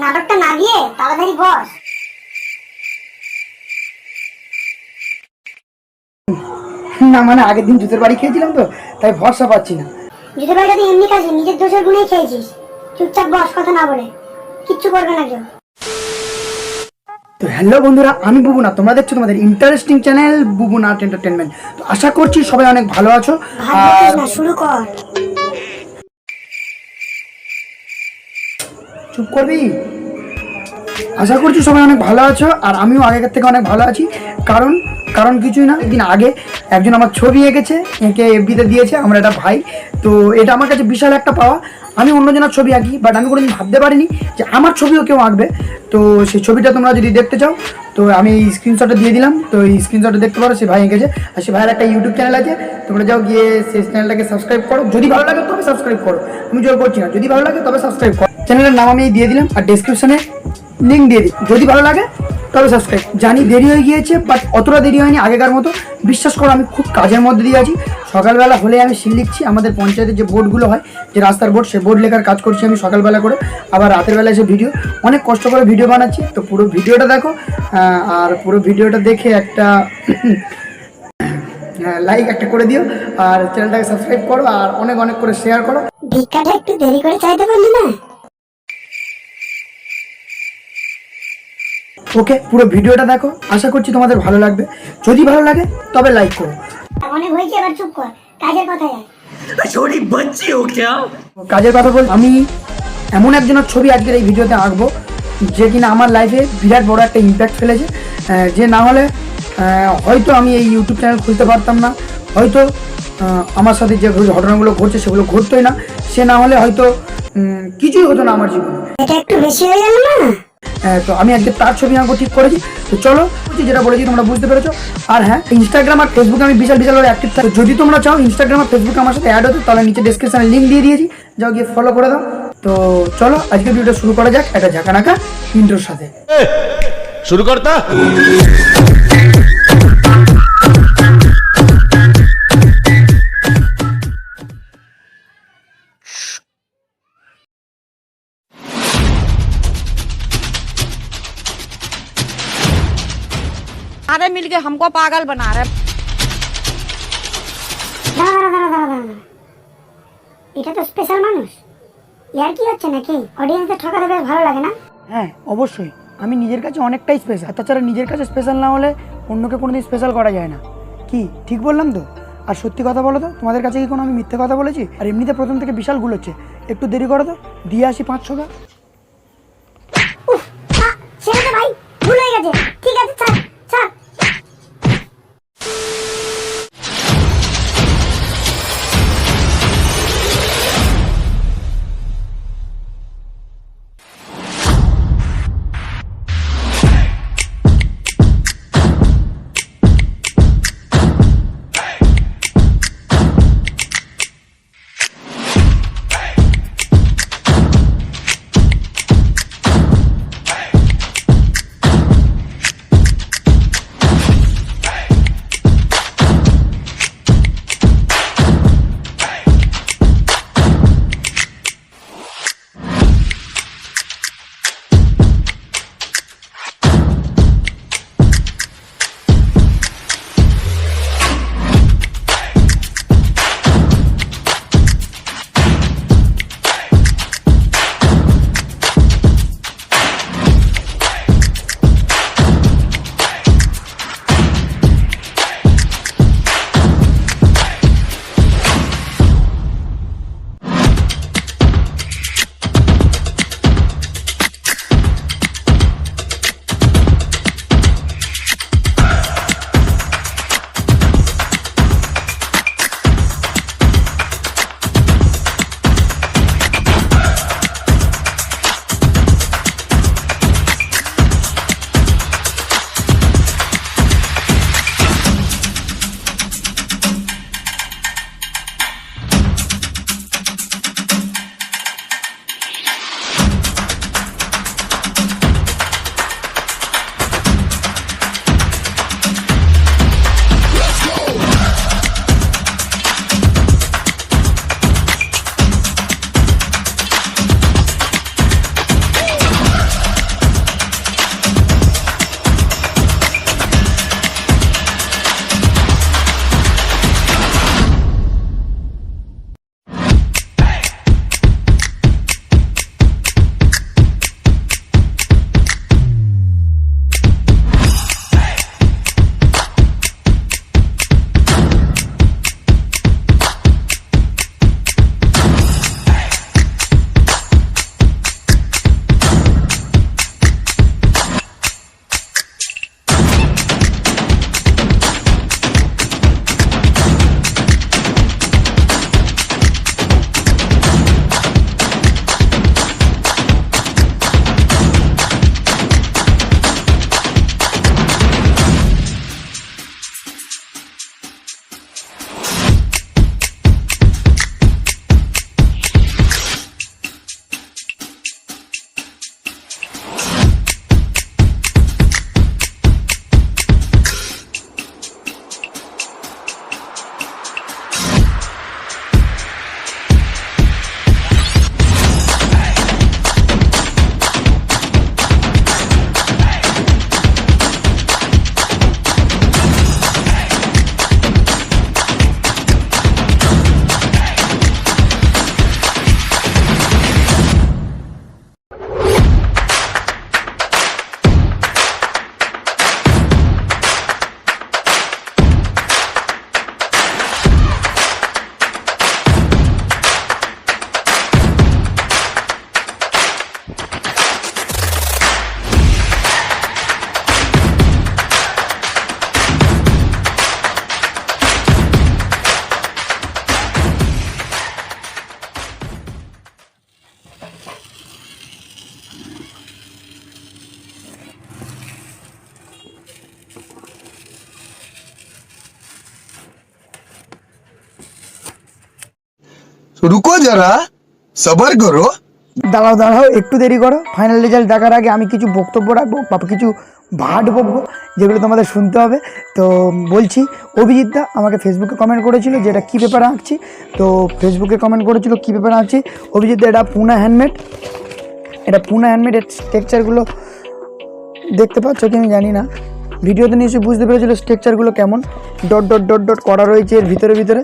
নাটকটা না দিয়ে তাড়াতাড়ি বস। না মানে আগের দিন জুতের বাড়ি খেয়েছিলাম তো, তাই ভরসা পাচ্ছি না। জুতের বাড়িটা তুই এমনি খাচ্ছিস, নিজের দোষের গুণেই খেয়েছিস। চুপচাপ বস, কথা না বলে, কিচ্ছু করবে না কেউ। তো হ্যালো বন্ধুরা, আমি বুবুন আর তোমরা দেখছো তোমাদের interesting channel Bubun art entertainment. তো আশা করছি সবাই অনেক ভালো আছো। শুরু কর। চুপ করবি। আশা করছি সবাই অনেক ভালো আছো, আর আমিও আগের থেকে অনেক ভালো আছি। কারণ কারণ কিছুই না, একদিন আগে একজন আমার ছবি এঁকেছে, এঁকে এফবিতে দিয়েছে, আমরা একটা ভাই। তো এটা আমার কাছে বিশাল একটা পাওয়া। আমি অন্যজনের ছবি আঁকি, বাট আমি কোনোদিন ভাবতে পারিনি যে আমার ছবিও কেউ আঁকবে। তো সেই ছবিটা তোমরা যদি দেখতে চাও তো আমি এই স্ক্রিনশটটা দিয়ে দিলাম। তো এই স্ক্রিনশটটা দেখতে পারো, সে ভাই এঁকেছে। আর সে ভাইয়ের একটা ইউটিউব চ্যানেল আছে, তোমরা যাও গিয়ে সেই চ্যানেলটাকে সাবস্ক্রাইব করো। যদি ভালো লাগে তবে সাবস্ক্রাইব করো, আমি জোর করছি না, যদি ভালো লাগে তবে সাবস্ক্রাইব করো। চ্যানেলের নাম আমি দিয়ে দিলাম আর ডেসক্রিপশনে লিঙ্ক দিয়ে দিই, যদি ভালো লাগে তবে সাবস্ক্রাইব। জানি দেরি হয়ে গিয়েছে, বাট অতটা দেরি হয়নি আগেকার মতো। বিশ্বাস করো আমি খুব কাজের মধ্যে দিয়ে আছি। সকালবেলা হলে আমি সিল লিখছি, আমাদের পঞ্চায়েতের যে বোর্ডগুলো হয়, যে রাস্তার বোর্ড, সেই বোর্ড লেখার কাজ করছি আমি সকালবেলা করে। আবার রাতের বেলা এসে ভিডিও, অনেক কষ্ট করে ভিডিও বানাচ্ছি। তো পুরো ভিডিওটা দেখো, আর পুরো ভিডিওটা দেখে একটা লাইক একটা করে দিও, আর চ্যানেলটাকে সাবস্ক্রাইব করো, আর অনেক অনেক করে শেয়ার করো। ভিক্ষাটা একটু দেরি করে চাইতে পারলি না? ওকে, পুরো ভিডিওটা দেখো, আশা করছি তোমাদের ভালো লাগবে। যদি ভালো লাগে তবে লাইক করো। অনেক হয়েছে, এবার চুপ কর, কাজের কথায় আয়। কাজের কথা বল, আমি এমন একজনের ছবি আজকের এই ভিডিওতে আঁকবো যে কিনা আমার লাইফে বিরাট বড় একটা ইম্প্যাক্ট ফেলেছে। যে না হলে হয়তো আমি এই ইউটিউব চ্যানেল খুলতে পারতাম না, হয়তো আমার সাথে যে ঘটনাগুলো ঘটছে সেগুলো ঘটতোই না, সে না হলে হয়তো কিছুই হতো না আমার জীবনে। এটা একটু বেশি হয়ে গেল না? তো আমি আজকে তার ছবি আঁকবো ঠিক করেছি। তো চলো, যেটা বলেছি তোমরা বুঝতে পেরেছো। আর হ্যাঁ, ইনস্টাগ্রাম আর ফেসবুকে আমি বিশাল অ্যাক্টিভ থাকি। যদি তোমরা চাও ইনস্টাগ্রাম আর ফেসবুকে আমার সাথে অ্যাড হতে, তাহলে নিচে ডেসক্রিপশনে লিঙ্ক দিয়ে দিয়েছি, যাও গিয়ে ফলো করে দাও। তো চলো আজকে ভিডিওটা শুরু করা যাক একটা ঝাঁকানাকা ইন্ট্রোর সাথে। শুরু করতা। सारे मिलके हमको पागल बना रहे। দাঁড়া, এটা তো স্পেশাল মানুষ। ইয়ার কি হচ্ছে নাকি? অডিয়েন্সদের ঠকাতে বেশ ভালো লাগে না? হ্যাঁ অবশ্যই, আমি নিজের কাছে অনেকটাই স্পেশাল। তাছাড়া নিজের কাছে স্পেশাল না হলে অন্যকে কোনোদিন স্পেশাল করা যায় না। কি ঠিক বললাম তো? আর সত্যি কথা বলো তো, তোমাদের কাছে কি কোনো আমি মিথ্যে কথা বলেছি? আর এমনিতে প্রথম থেকে বিশাল ভুল হচ্ছে, একটু দেরি করো তো, দিয়ে আসি 5-6টা। ছেড়ে দে ভাই, ভুল হয়ে গেছে। ঠিক আছে, ছাড়। रुको जरा सबर करो। দাঁড়াও দাঁড়াও, একটু দেরি করো। ফাইনাল রেজাল্ট দেখার আগে আমি কিছু বক্তব্য রাখবো বা কিছু ভাট বকবো, যেগুলো তোমাদের শুনতে হবে। তো বলছি, অভিজিৎদা আমাকে ফেসবুকে কমেন্ট করেছিল যে এটা কী পেপারে আঁকছি। তো ফেসবুকে কমেন্ট করেছিল কী পেপারে আঁকছি। অভিজিৎদা এটা পুনা হ্যান্ডমেড, এটা পুনা হ্যান্ডমেড। এর স্ট্রাকচারগুলো দেখতে পাচ্ছ কি আমি জানি না, ভিডিওতে নিশ্চয়ই বুঝতে পেরেছিল স্ট্রাকচারগুলো কেমন। ডট ডট ডট ডট করা রয়েছে এর ভিতরে ভিতরে।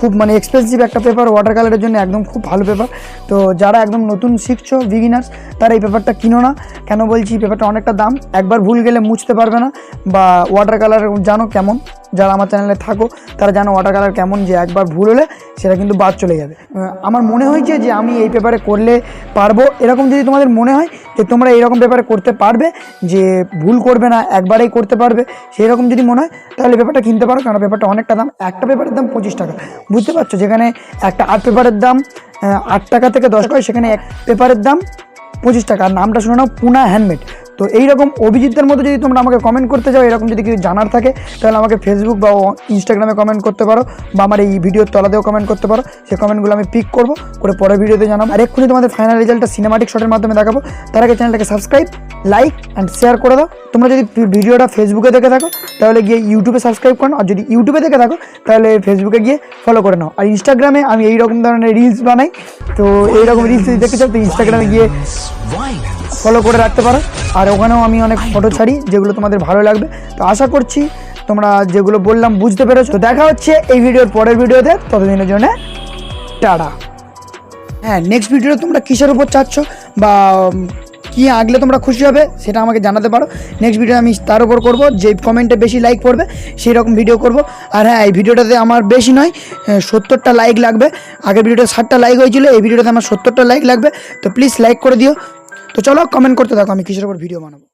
খুব মানে এক্সপেন্সিভ একটা পেপার, ওয়াটার কালারের জন্য একদম খুব ভালো পেপার। তো যারা একদম নতুন শিখছো, বিগিনার্স, তারা এই পেপারটা কিনো না। কেন বলছি, পেপারটা অনেকটা দাম, একবার ভুল গেলে মুছতে পারবে না। বা ওয়াটার কালার জানো কেমন, যারা আমার চ্যানেলে থাকো তারা জানো ওয়াটার কালার কেমন, যে একবার ভুল হলে সেটা কিন্তু বাদ চলে যাবে। আমার মনে হয়েছে যে আমি এই পেপারে করলে পারবো। এরকম যদি তোমাদের মনে হয় যে তোমরা এইরকম পেপারে করতে পারবে, যে ভুল করবে না, একবারেই করতে পারবে, সেই রকম যদি মনে হয় তাহলে পেপারটা কিনতে পারো। কারণ পেপারটা অনেকটা দাম, একটা পেপারের দাম 25 টাকা, বুঝতে পারছো। যেখানে একটা আর্ট পেপারের দাম 8 টাকা থেকে 10 টাকা, সেখানে এক পেপারের দাম 25 টাকা। আর নামটা শুনে নাও, পুনা হ্যান্ডমেড। তো এইরকম অভিজিতের মতো যদি তোমরা আমাকে কমেন্ট করতে যাও, এরকম যদি কিছু জানার থাকে, তাহলে আমাকে ফেসবুক বা ইনস্টাগ্রামে কমেন্ট করতে পারো, বা আমার এই ভিডিওর তলাতেও কমেন্ট করতে পারো। সেই কমেন্টগুলো আমি পিক করবো করে পরের ভিডিওতে জানাবো। আর এক্ষুনি তোমাদের ফাইনাল রেজাল্টটা সিনেমাটিক শটের মাধ্যমে দেখাবো। তার আগে চ্যানেলটাকে সাবস্ক্রাইব, লাইক অ্যান্ড শেয়ার করে দাও। তোমরা যদি ভিডিওটা ফেসবুকে দেখে থাকো তাহলে গিয়ে ইউটিউবে সাবস্ক্রাইব করো, আর যদি ইউটিউবে দেখে থাকো তাহলে ফেসবুকে গিয়ে ফলো করে নাও। আর ইনস্টাগ্রামে আমি এইরকম ধরনের রিলস বানাই, তো এইরকম রিলস যদি দেখতে চাও তো ইনস্টাগ্রামে গিয়ে ফলো করে রাখতে পারো। আর ওখানেও আমি অনেক ফটো ছাড়ি, যেগুলো তোমাদের ভালো লাগবে। তো আশা করছি তোমরা যেগুলো বললাম বুঝতে পেরেছো। তো দেখা হচ্ছে এই ভিডিওর পরের ভিডিওতে, ততদিনের জন্য টাটা। হ্যাঁ, নেক্সট ভিডিওতে তোমরা কিসের উপর চাচ্ছ বা কী আঁকলে তোমরা খুশি হবে সেটা আমাকে জানাতে পারো। নেক্সট ভিডিও আমি তার উপর করবো, যে কমেন্টে বেশি লাইক পড়বে সেই রকম ভিডিও করব। আর হ্যাঁ, এই ভিডিওটাতে আমার বেশি নয় 70টা লাইক লাগবে। আগের ভিডিওতে 60টা লাইক হয়েছিল, এই ভিডিওটাতে আমার 70টা লাইক লাগবে। তো প্লিজ লাইক করে দিও। তো চলো কমেন্ট করতে থাকো, আমি কিসের উপর ভিডিও বানাবো।